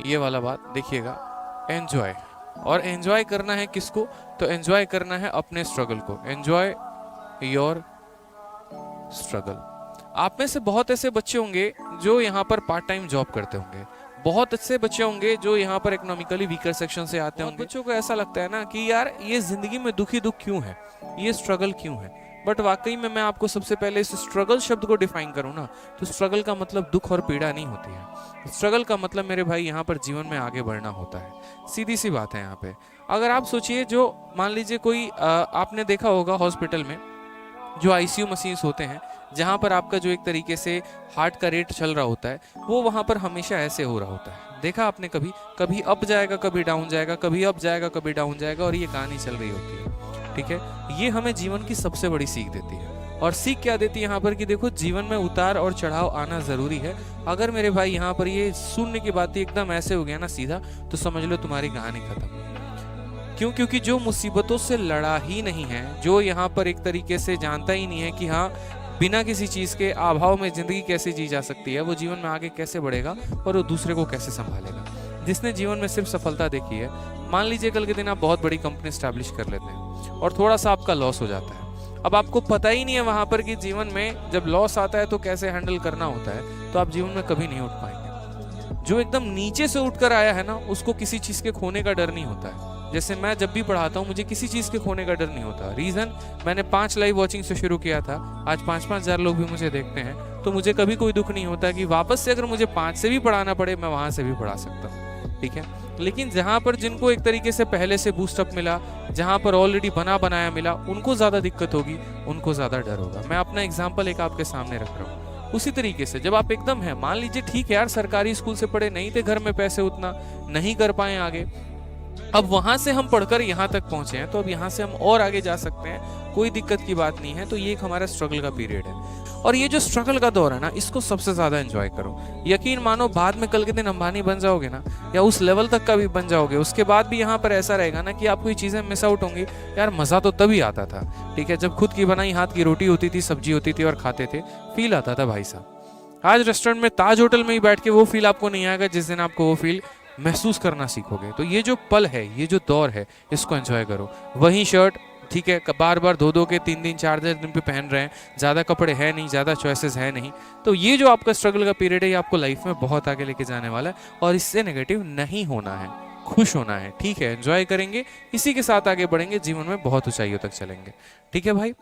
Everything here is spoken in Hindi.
ये वाला बात देखिएगा, एंजॉय। और एंजॉय करना है किसको? तो एंजॉय करना है अपने स्ट्रगल को। Enjoy your struggle. आप में से बहुत ऐसे बच्चे होंगे जो यहाँ पर पार्ट टाइम जॉब करते होंगे, बहुत अच्छे बच्चे होंगे जो यहाँ पर इकोनॉमिकली वीकर सेक्शन से आते होंगे। बच्चों को ऐसा लगता है ना कि यार ये जिंदगी में दुखी दुख क्यों है, ये स्ट्रगल क्यों है। बट वाकई में मैं आपको सबसे पहले इस स्ट्रगल शब्द को डिफाइन करूँ ना, तो स्ट्रगल का मतलब दुख और पीड़ा नहीं होती है। स्ट्रगल का मतलब मेरे भाई यहाँ पर जीवन में आगे बढ़ना होता है। सीधी सी बात है यहाँ पे। अगर आप सोचिए, जो मान लीजिए कोई आपने देखा होगा हॉस्पिटल में जो आईसीयू मशीन्स होते हैं, जहां पर आपका जो एक तरीके से हार्ट का रेट चल रहा होता है, वो वहां पर हमेशा ऐसे हो रहा होता है। देखा आपने कभी? कभी अप जाएगा, कभी डाउन जाएगा, कभी अप जाएगा, कभी डाउन जाएगा, और ये कहानी चल रही होती है। ठीक है, ये हमें जीवन की सबसे बड़ी सीख देती है। और सीख क्या देती है यहाँ पर कि देखो, जीवन में उतार और चढ़ाव आना जरूरी है। अगर मेरे भाई यहाँ पर ये शून्य की बात एकदम ऐसे हो गया ना सीधा, तो समझ लो तुम्हारी कहानी खत्म। क्यों? क्योंकि जो मुसीबतों से लड़ा ही नहीं है, जो यहाँ पर एक तरीके से जानता ही नहीं है कि हाँ, बिना किसी चीज के अभाव में जिंदगी कैसे जी जा सकती है, वो जीवन में आगे कैसे बढ़ेगा और वो दूसरे को कैसे संभालेगा। जिसने जीवन में सिर्फ सफलता देखी है, मान लीजिए कल के दिन आप बहुत बड़ी कंपनी स्टैब्लिश कर लेते हैं और थोड़ा सा आपका लॉस हो जाता है। अब आपको पता ही नहीं है वहां पर कि जीवन में जब लॉस आता है तो कैसे हैंडल करना होता है, तो आप जीवन में कभी नहीं उठ पाएंगे। जो एकदम नीचे से उठकर आया है ना, उसको किसी चीज के खोने का डर नहीं होता है। जैसे मैं जब भी पढ़ाता हूँ, मुझे किसी चीज के खोने का डर नहीं होता। रीजन, मैंने 5 लाइव वॉचिंग से शुरू किया था, आज 5-5 हजार लोग भी मुझे देखते हैं, तो मुझे कभी कोई दुख नहीं होता कि वापस से अगर मुझे 5 से भी पढ़ाना पड़े, मैं वहां से भी पढ़ा सकता हूँ। ठीक है, लेकिन जहां पर जिनको एक तरीके से पहले से बूस्टअप मिला, जहां पर ऑलरेडी बना बनाया मिला, उनको ज्यादा दिक्कत होगी, उनको ज्यादा डर होगा। मैं अपना एग्जाम्पल एक आपके सामने रख रहा हूँ। उसी तरीके से जब आप एकदम है, मान लीजिए ठीक है यार, सरकारी स्कूल से पढ़े नहीं थे, घर में पैसे उतना नहीं कर पाए आगे, अब वहां से हम पढ़कर यहाँ तक पहुंचे हैं, तो अब यहाँ से हम और आगे जा सकते हैं, कोई दिक्कत की बात नहीं है। तो ये एक हमारा स्ट्रगल का पीरियड है, और ये जो स्ट्रगल का दौर है ना, इसको सबसे ज्यादा एंजॉय करो। यकीन मानो, बाद में कल के दिन अंबानी बन जाओगे ना, या उस लेवल तक का भी बन जाओगे, उसके बाद भी यहाँ पर ऐसा रहेगा ना कि आपको ये चीजें मिस आउट होंगी। यार मजा तो तभी आता था, ठीक है, जब खुद की बनाई हाथ की रोटी होती थी, सब्जी होती थी और खाते थे, फील आता था भाई साहब। आज रेस्टोरेंट में, ताज होटल में ही बैठ के वो फील आपको नहीं आएगा जिस दिन आपको वो फील महसूस करना सीखोगे। तो ये जो पल है, ये जो दौर है, इसको एंजॉय करो। वही शर्ट, ठीक है, बार बार 2-2 के 3-3 4 दिन पे पहन रहे हैं, ज़्यादा कपड़े हैं नहीं, ज़्यादा चॉइसेस है नहीं। तो ये जो आपका स्ट्रगल का पीरियड है, ये आपको लाइफ में बहुत आगे लेके जाने वाला है, और इससे नेगेटिव नहीं होना है, खुश होना है। ठीक है, एंजॉय करेंगे, इसी के साथ आगे बढ़ेंगे, जीवन में बहुत ऊंचाइयों तक चलेंगे। ठीक है भाई।